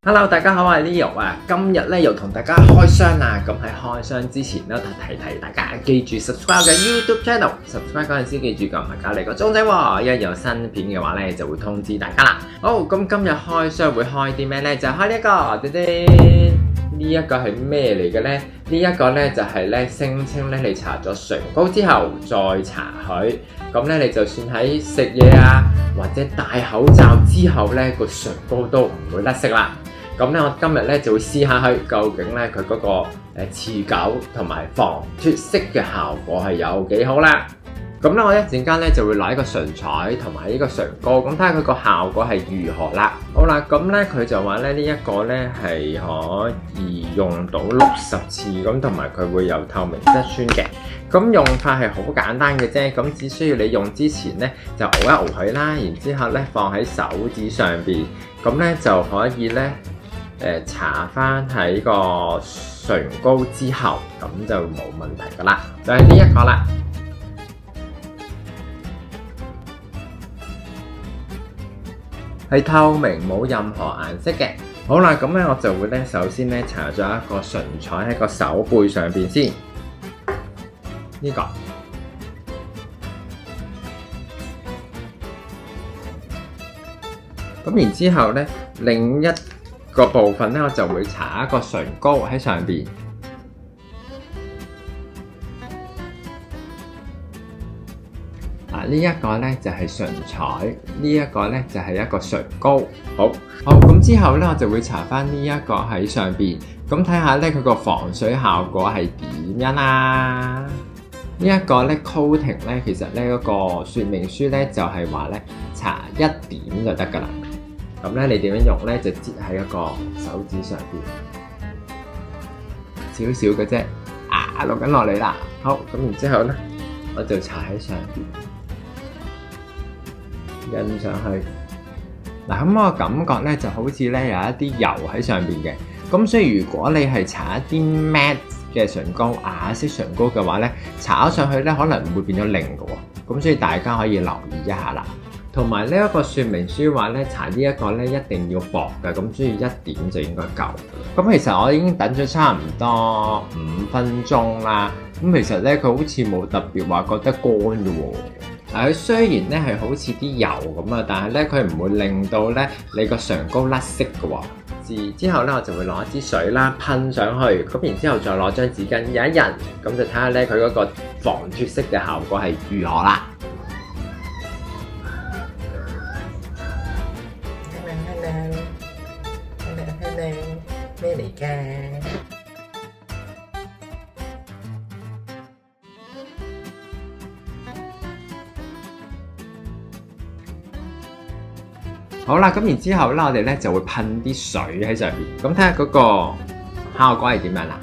Hello，大家好，我係 Leo 啊，今日咧又同大家開箱啦。咁喺開箱之前咧，提大家記住 subscribe 嘅 YouTube channel，subscribe 嗰陣時記住撳埋隔離個鐘仔喎，一有新片嘅話咧就會通知大家啦。好，咁今日開箱會開啲咩咧？就開呢一個，叮叮，呢一個係咩嚟嘅咧？呢一個咧就係咧聲稱咧你搽咗唇膏之後再搽佢，咁咧你就算喺食嘢啊或者戴口罩之後咧個唇膏都唔會甩色啦。咁咧，我今日咧就會試下佢究竟咧佢嗰個持久同埋防脫色嘅效果係有幾好啦。咁咧，我一陣間咧就會攞一個唇彩同埋呢個唇膏，咁睇下佢個效果係如何啦。好啦，咁咧佢就話咧呢一個咧係可以用到60次，咁同埋佢會有透明質酸嘅。咁用法係好簡單嘅啫，咁只需要你用之前咧就熬一熬佢啦，然之後咧放喺手指上邊，咁咧就可以咧。搽翻喺個唇膏之後，咁就冇問題噶啦，就係呢一個啦。係透明，冇任何顏色嘅。好啦，咁咧我就會咧首先咧搽咗一個唇彩喺個手背上邊先，呢個。咁然之後咧，另一個部分咧，我就會搽一個唇膏喺上邊。呢一個咧就係唇彩，呢一個咧就係一個唇膏。好，咁之後咧，我就會搽翻呢一個喺上邊，咁睇下咧佢個防水效果係點樣啦。呢一個咧 coating 咧，其實咧嗰個說明書咧就係話咧搽1點就得㗎啦。咁咧，你點樣用咧？就擠喺一個手指上邊，少少嘅啫。落緊落嚟啦。好，咁然之後咧，我就搽喺上邊，印上去。嗱，咁我感覺咧就好似咧有一啲油喺上邊嘅。咁所以如果你係搽一啲 matte 嘅唇膏、啞色唇膏嘅話咧，搽咗上去咧可能會變咗零嘅喎。咁所以大家可以留意一下啦。同埋呢一個說明書話咧，搽呢一個咧一定要薄嘅，咁所以1點就應該夠。咁其實我已經等咗差唔多5分鐘啦。咁其實咧佢好似冇特別話覺得乾嘅喎。佢雖然咧係好似啲油咁啊，但係咧佢唔會令到咧你個唇膏甩色嘅喎。之後咧我就會攞一支水啦噴上去，咁然之後再攞張紙巾印一印，咁就睇下咧佢嗰個防脫色嘅效果係如何啦。咩嚟嘅？好啦，咁然之後咧，我哋咧就會噴啲水喺上邊，咁睇下嗰個效果係點樣啦。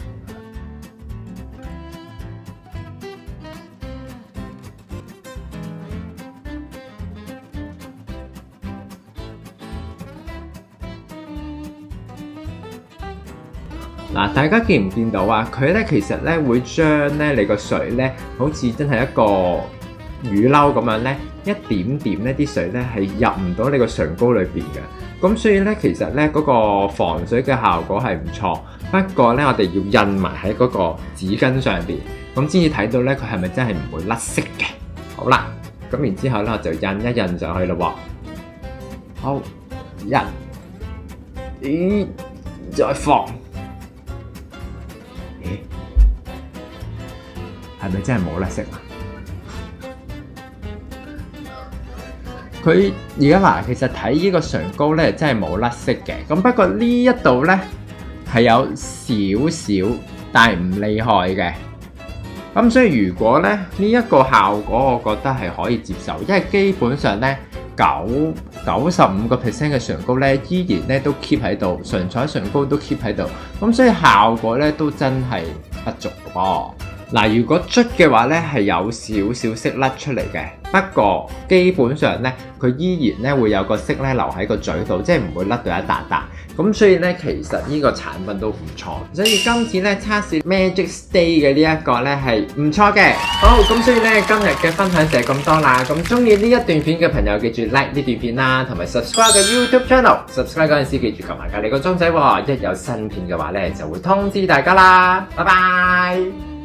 嗱，大家見唔見到啊？佢咧其實咧會將咧你個水咧，好似真係一個雨褸咁樣咧，一點點呢啲水咧係入唔到你個唇膏裏邊嘅。咁所以咧，其實咧嗰個防水嘅效果係唔錯。不過咧，我哋要印埋喺嗰個紙巾上邊，咁先至睇到咧佢係咪真係唔會甩色嘅。好啦，咁然之後咧我就印一印上去咯喎。好，印，再放。係咪真係冇甩色啊？佢而家嗱，其實睇呢個唇膏咧，真係冇甩色嘅。咁不過呢一度咧係有少少，但係唔厲害嘅。咁所以如果咧呢一個效果，我覺得係可以接受，因為基本上咧95% 嘅唇膏咧依然咧都 keep 喺度，唇彩唇膏都 keep 喺度。咁所以效果咧都真係不俗嘅噃。嗱，如果捽嘅話咧，係有少少色甩出嚟嘅，不過基本上咧，佢依然咧會有個色咧留喺個嘴度，即係唔會甩到一笪笪。咁所以咧，其實呢個產品都唔錯。所以今次咧測試 Magic Stay 嘅呢一個咧係唔錯嘅。好，咁所以咧今日嘅分享就係咁多啦。咁中意呢一段片嘅朋友記住 like 呢段片啦，同埋 subscribe 嘅 YouTube channel。subscribe 嗰陣時記住撳埋隔離個鐘仔喎，一有新片嘅話咧就會通知大家啦。拜拜。